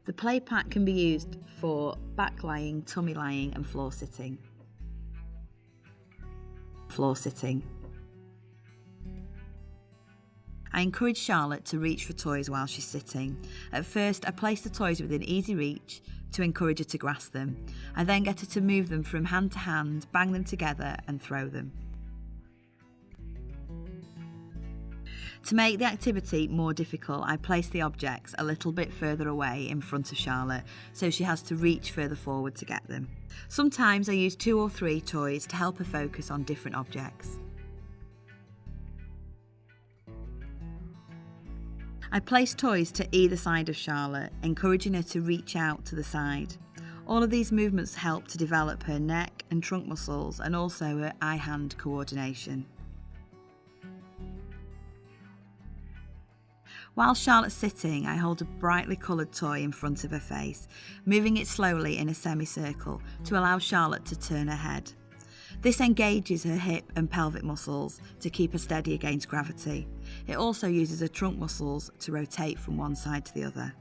The Playpak can be used for back lying, tummy lying and floor sitting. Floor sitting. I encourage Charlotte to reach for toys while she's sitting. At first, I place the toys within easy reach to encourage her to grasp them. I then get her to move them from hand to hand, bang them together and throw them. To make the activity more difficult, I place the objects a little bit further away in front of Charlotte, so she has to reach further forward to get them. Sometimes I use 2 or 3 toys to help her focus on different objects. I place toys to either side of Charlotte, encouraging her to reach out to the side. All of these movements help to develop her neck and trunk muscles and also her eye-hand coordination. While Charlotte's sitting, I hold a brightly coloured toy in front of her face, moving it slowly in a semicircle to allow Charlotte to turn her head. This engages her hip and pelvic muscles to keep her steady against gravity. It also uses her trunk muscles to rotate from one side to the other.